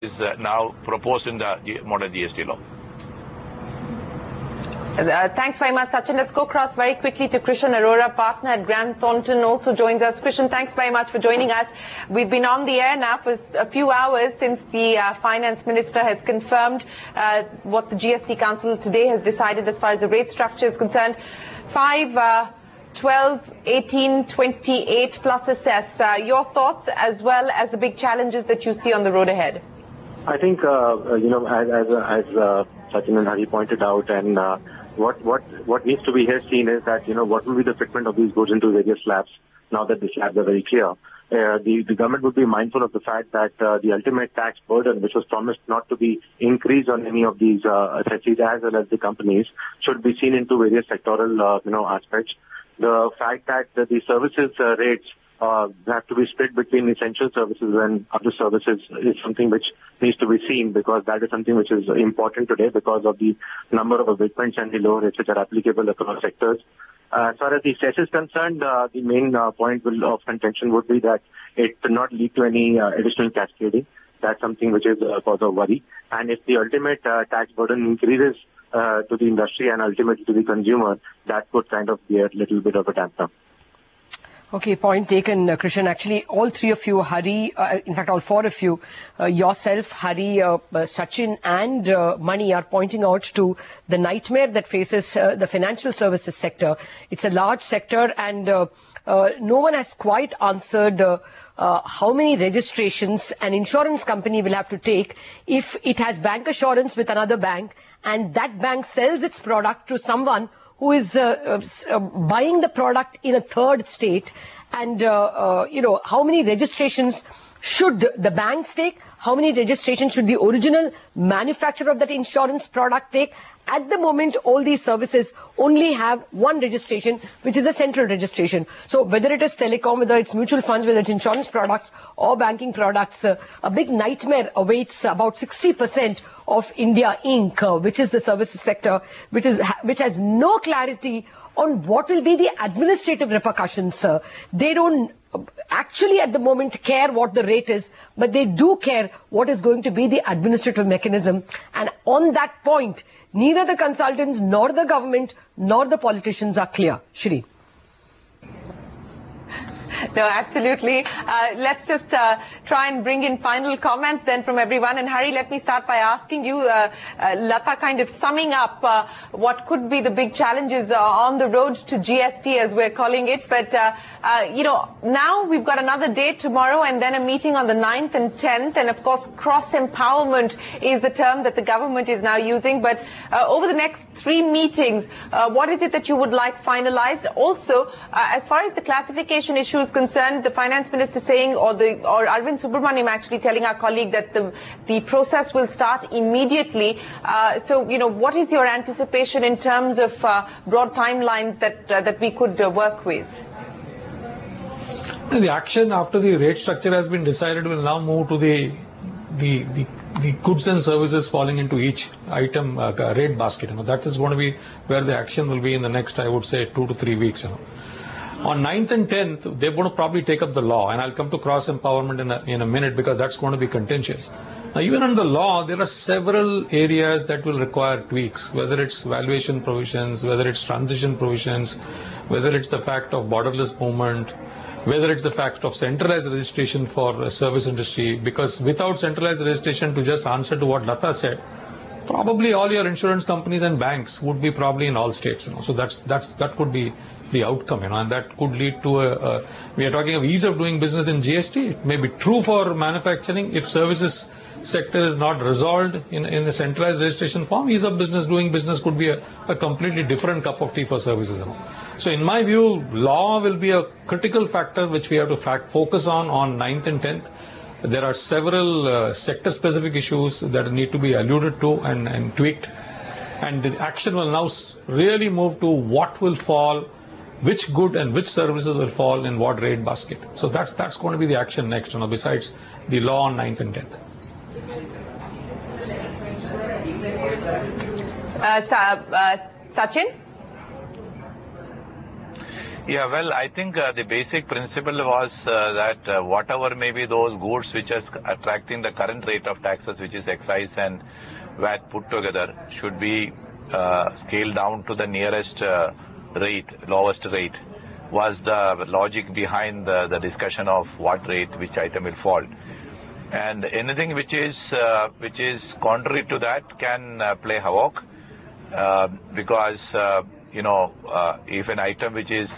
is now proposed in the modern GST law. Thanks very much, Sachin. Let's go across very quickly to Krishan Arora, partner at Grant Thornton, also joins us. Krishan, thanks very much for joining us. We've been on the air now for a few hours since the Finance Minister has confirmed what the GST Council today has decided as far as the rate structure is concerned. 5, 12, 18, 28 plus assess. Your thoughts as well as the big challenges that you see on the road ahead? I think, as Sachin and Hari pointed out, and what needs to be here seen is that, what will be the fitment of these goods into various slabs now that the slabs are very clear. The government would be mindful of the fact that the ultimate tax burden, which was promised not to be increased on any of these assessors as well as the companies, should be seen into various sectoral, aspects. The fact that the services rates have to be split between essential services and other services is something which needs to be seen, because that is something which is important today because of the number of abatements and the lower rates which are applicable across sectors. As far as the cess is concerned, the main point of contention would be that it will not lead to any additional cascading. That's something which is a cause of worry. And if the ultimate tax burden increases to the industry and ultimately to the consumer, that could kind of be a little bit of a damper. Okay, point taken, Krishan. Actually, all three of you, Hari, in fact, all four of you, yourself, Hari, Sachin and Mani are pointing out to the nightmare that faces the financial services sector. It's a large sector, and no one has quite answered how many registrations an insurance company will have to take if it has bank assurance with another bank and that bank sells its product to someone who is buying the product in a third state, and how many registrations should the banks take? How many registrations should the original manufacturer of that insurance product take? At the moment, all these services only have one registration, which is a central registration. So whether it is telecom, whether it's mutual funds, whether it's insurance products or banking products, a big nightmare awaits about 60% of India Inc., which is the services sector, which has no clarity on what will be the administrative repercussions. They don't actually at the moment care what the rate is, but they do care what is going to be the administrative mechanism. And on that point, neither the consultants nor the government nor the politicians are clear. Shri. No, absolutely. Let's just try and bring in final comments then from everyone. And Hari, let me start by asking you, Lata, kind of summing up what could be the big challenges on the road to GST, as we're calling it. But, now we've got another day tomorrow and then a meeting on the 9th and 10th. And, of course, cross-empowerment is the term that the government is now using. But over the next 3 meetings, what is it that you would like finalized? Also, as far as the classification issue is concerned, the finance minister saying, or Arvind Subramaniam actually telling our colleague that the process will start immediately. So, what is your anticipation in terms of broad timelines that we could work with? The action after the rate structure has been decided will now move to the goods and services falling into each item rate basket. That is going to be where the action will be in the next, I would say, 2 to 3 weeks. On 9th and 10th, they're going to probably take up the law, and I'll come to cross-empowerment in a minute because that's going to be contentious. Now, even under the law, there are several areas that will require tweaks, whether it's valuation provisions, whether it's transition provisions, whether it's the fact of borderless movement, whether it's the fact of centralized registration for service industry, because without centralized registration, to just answer to what Lata said, probably all your insurance companies and banks would be probably in all states. So that could be the outcome, and that could lead to we are talking of ease of doing business in GST. It may be true for manufacturing. If services sector is not resolved in a centralized registration form, ease of doing business could be a completely different cup of tea for services. So in my view, law will be a critical factor which we have to focus on 9th and 10th. There are several sector-specific issues that need to be alluded to and tweaked. And the action will now really move to what will fall, which good and which services will fall in what rate basket. So that's going to be the action next, besides the law on 9th and 10th. Sachin? Yeah, well, I think the basic principle was that whatever may be those goods which are attracting the current rate of taxes, which is excise and VAT put together, should be scaled down to the nearest rate, lowest rate, was the logic behind the discussion of what rate which item will fall. And anything which is contrary to that can play havoc because if an item which is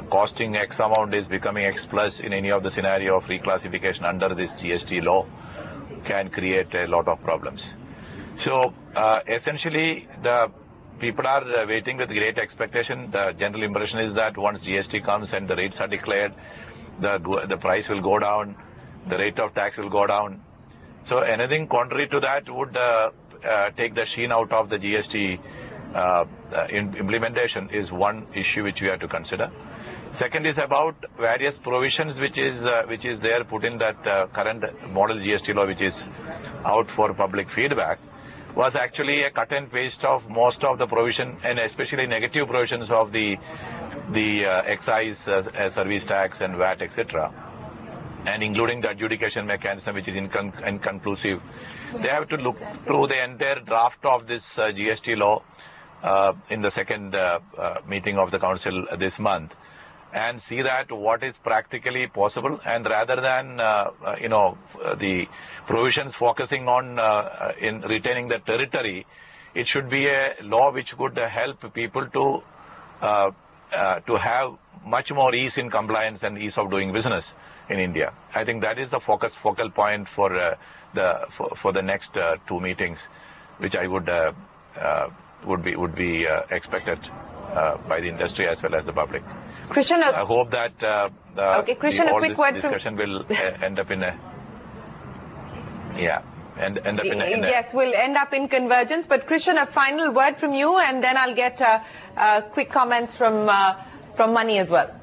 costing X amount is becoming X plus in any of the scenario of reclassification under this GST law, can create a lot of problems. So essentially, the people are waiting with great expectation. The general impression is that once GST comes and the rates are declared, the price will go down, the rate of tax will go down. So anything contrary to that would take the sheen out of the GST implementation is one issue which we have to consider. Second is about various provisions which is there put in that current model GST law, which is out for public feedback, was actually a cut and paste of most of the provision, and especially negative provisions of the excise, service tax and VAT, etc., and including the adjudication mechanism, which is inconclusive. They have to look through the entire draft of this GST law in the second meeting of the council this month, and see that what is practically possible, and rather than the provisions focusing on in retaining the territory, it should be a law which could help people to have much more ease in compliance and ease of doing business in India. I think that is the focal point for the next two meetings, which I would be expected by the industry as well as the public. Krishan, I hope that Krishan, all a quick this word discussion will end up in a yes, we'll end up in convergence. But Krishan, a final word from you, and then I'll get quick comments from Mani as well.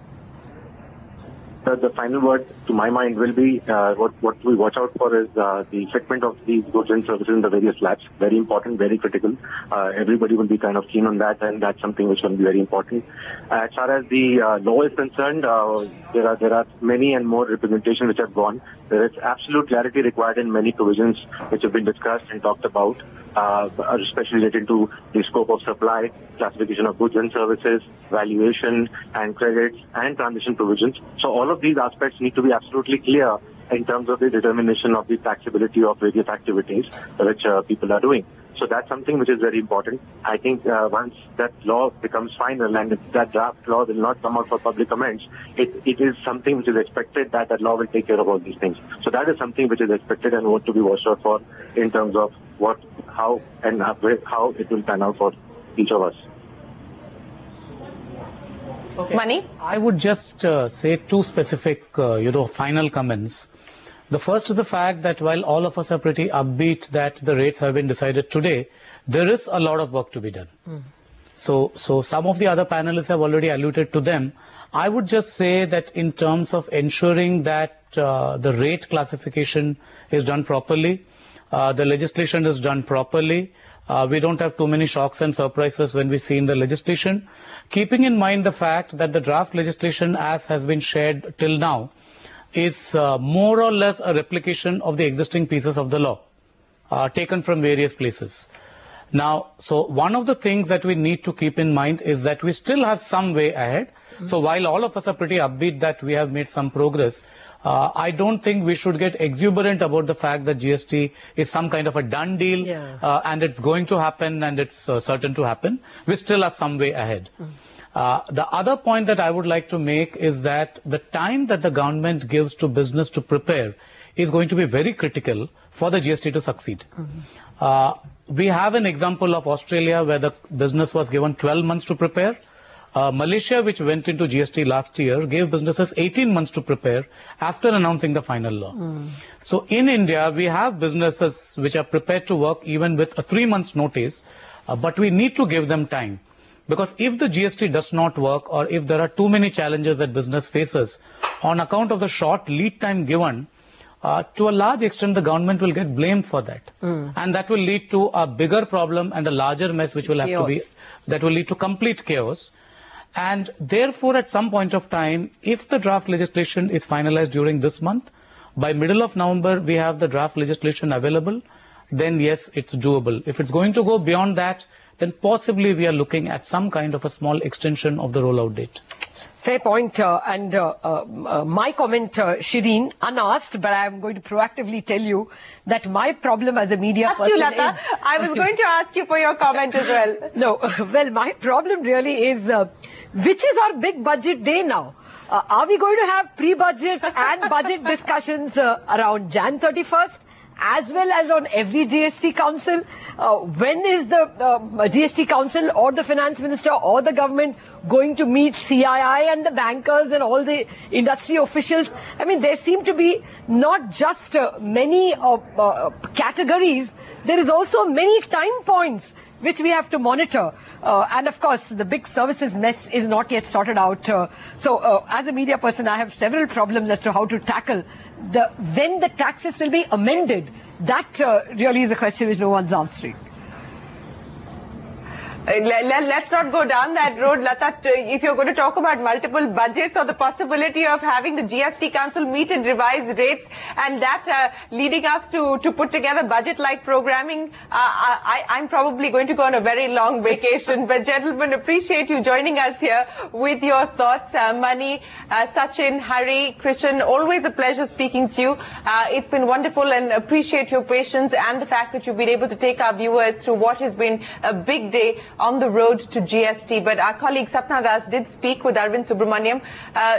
The final word, to my mind, will be what we watch out for is the fitment of these goods and services in the various labs. Very important, very critical. Everybody will be kind of keen on that, and that's something which will be very important. As far as the law is concerned, there are many and more representations which have gone. There is absolute clarity required in many provisions which have been discussed and talked about, especially related to the scope of supply, classification of goods and services, valuation and credits, and transition provisions. So all of these aspects need to be absolutely clear in terms of the determination of the taxability of various activities which people are doing. So that's something which is very important. I think once that law becomes final and that draft law will not come out for public comments, it is something which is expected that law will take care of all these things. So that is something which is expected and what to be watched out for in terms of how it will pan out for each of us. Okay. Mani? I would just say two specific, final comments. The first is the fact that while all of us are pretty upbeat that the rates have been decided today, there is a lot of work to be done. So some of the other panelists have already alluded to them. I would just say that in terms of ensuring that the rate classification is done properly, the legislation is done properly, we don't have too many shocks and surprises when we see in the legislation, keeping in mind the fact that the draft legislation as has been shared till now is more or less a replication of the existing pieces of the law taken from various places. Now, so one of the things that we need to keep in mind is that we still have some way ahead. So while all of us are pretty upbeat that we have made some progress, I don't think we should get exuberant about the fact that GST is some kind of a done deal and it's going to happen and it's certain to happen. We still have some way ahead. The other point that I would like to make is that the time that the government gives to business to prepare is going to be very critical for the GST to succeed. We have an example of Australia where the business was given 12 months to prepare. Malaysia, which went into GST last year, gave businesses 18 months to prepare after announcing the final law. So in India, we have businesses which are prepared to work even with a 3 months notice, but we need to give them time. Because if the GST does not work or if there are too many challenges that business faces on account of the short lead time given, to a large extent the government will get blamed for that. And that will lead to a bigger problem and a larger mess which will have to be, that will lead to complete chaos. And therefore, at some point of time, if the draft legislation is finalized during this month, by middle of November, we have the draft legislation available, then yes, it's doable. If it's going to go beyond that, then possibly we are looking at some kind of a small extension of the rollout date. Fair point. My comment, Shireen, unasked, but I'm going to proactively tell you that my problem as a media person is... I was going to ask you for your comment as well. No, well, my problem really is, which is our big budget day now? Are we going to have pre-budget and budget discussions around Jan 31st? As well as on every GST council? When is the GST council or the finance minister or the government going to meet CII and the bankers and all the industry officials? I mean, there seem to be not just many categories, there is also many time points which we have to monitor. And of course, the big services mess is not yet sorted out. So as a media person, I have several problems as to how to tackle when the taxes will be amended. That really is a question which no one's answering. Let's not go down that road, Lata. If you're going to talk about multiple budgets or the possibility of having the GST Council meet and revise rates, and that leading us to put together budget-like programming, I'm probably going to go on a very long vacation. But gentlemen, appreciate you joining us here with your thoughts. Mani, Sachin, Hari, Krishan, always a pleasure speaking to you. It's been wonderful, and appreciate your patience and the fact that you've been able to take our viewers through what has been a big day on the road to GST. But our colleague Sapna Das did speak with Arvind Subramaniam.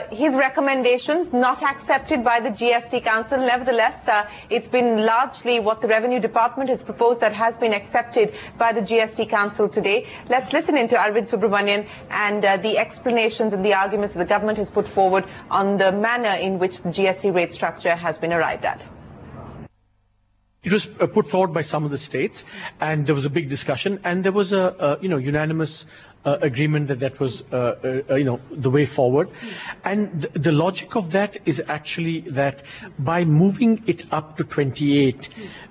His recommendations not accepted by the GST Council. Nevertheless, it's been largely what the Revenue Department has proposed that has been accepted by the GST Council today. Let's listen into Arvind Subramaniam and the explanations and the arguments that the government has put forward on the manner in which the GST rate structure has been arrived at. It was put forward by some of the states, and there was a big discussion, and there was a unanimous agreement that was the way forward. And the logic of that is actually that by moving it up to 28,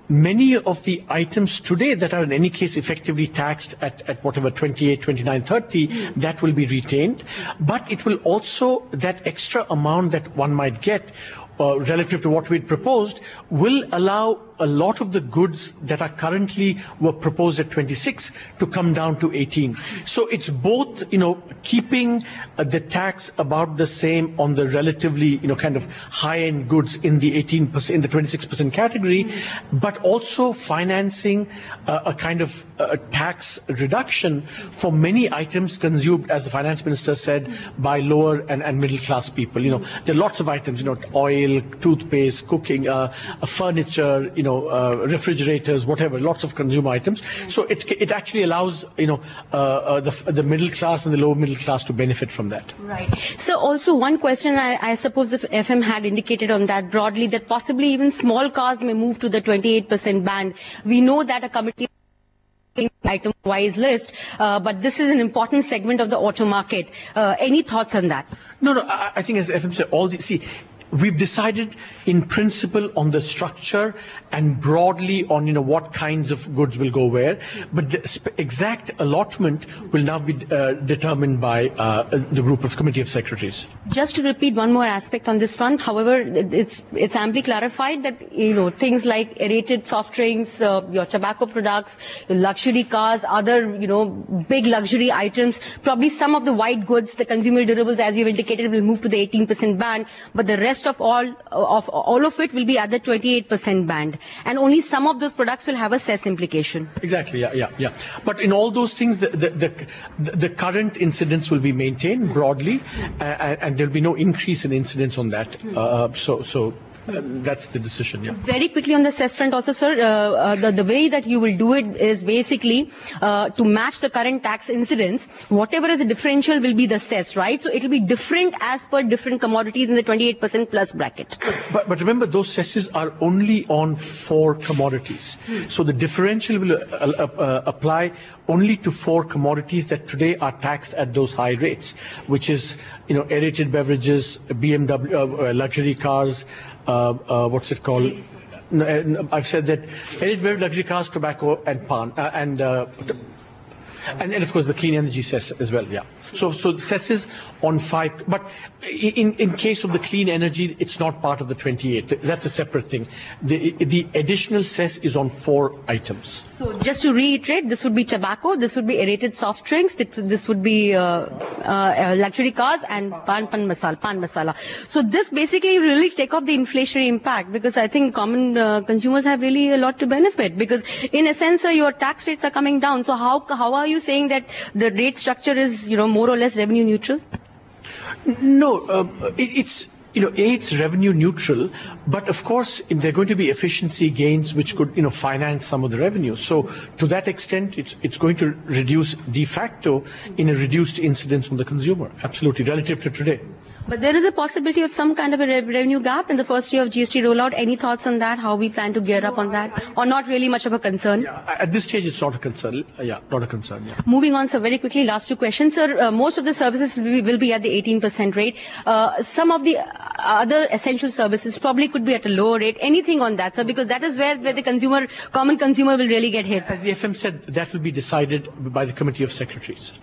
many of the items today that are in any case effectively taxed at whatever 28, 29, 30, that will be retained. But it will also, that extra amount that one might get relative to what we had proposed, will allow a lot of the goods that are currently were proposed at 26 to come down to 18. So it's both, keeping the tax about the same on the relatively, kind of high-end goods in the 18%, in the 26% category, but also financing a kind of tax reduction for many items consumed, as the finance minister said, by lower and middle-class people. There are lots of items, oil, toothpaste, cooking, furniture, refrigerators, whatever, lots of consumer items. So it actually allows, the middle class and the lower middle class to benefit from that. Right. So also one question, I suppose if FM had indicated on that broadly, that possibly even small cars may move to the 28% band. We know that a committee item-wise list, but this is an important segment of the auto market. Any thoughts on that? No, I think as FM said, we've decided in principle on the structure and broadly on what kinds of goods will go where, but the exact allotment will now be determined by the group of committee of secretaries. Just to repeat one more aspect on this front, however, it's amply clarified that things like aerated soft drinks, your tobacco products, your luxury cars, other big luxury items, probably some of the white goods, the consumer durables, as you've indicated, will move to the 18% band, but the rest of all of it will be at the 28% band, and only some of those products will have a cess implication. Exactly. Yeah. But in all those things, the current incidence will be maintained broadly, and there will be no increase in incidence on that. That's the decision, yeah. Very quickly on the cess front also, sir, the way that you will do it is basically to match the current tax incidence, whatever is the differential will be the cess, right? So it will be different as per different commodities in the 28% plus bracket. But remember, those cesses are only on 4 commodities. So the differential will apply only to 4 commodities that today are taxed at those high rates, which is, aerated beverages, BMW, luxury cars, what's it called? I've said that aerated beverage, luxury cars, tobacco, and pan, And of course the clean energy cess as well, yeah. So the cess is on 5, but in case of the clean energy, it's not part of the 28. That's a separate thing. The additional cess is on 4 items. So just to reiterate, this would be tobacco, this would be aerated soft drinks, this would be luxury cars and pan masala. So this basically really take off the inflationary impact, because I think common consumers have really a lot to benefit, because in a sense your tax rates are coming down. So how are you saying that the rate structure is more or less revenue neutral? No, it's revenue neutral, but of course there are going to be efficiency gains which could finance some of the revenue. So to that extent it's going to reduce de facto in a reduced incidence on the consumer, absolutely, relative to today. But there is a possibility of some kind of a revenue gap in the first year of GST rollout. Any thoughts on that? How we plan to gear up on that? Or not really much of a concern? Yeah, at this stage, it's not a concern. Not a concern. Yeah. Moving on, sir, very quickly, last 2 questions. Sir, most of the services will be at the 18% rate. Some of the other essential services probably could be at a lower rate. Anything on that, sir? Because that is where the common consumer will really get hit. As the FM said, that will be decided by the Committee of Secretaries.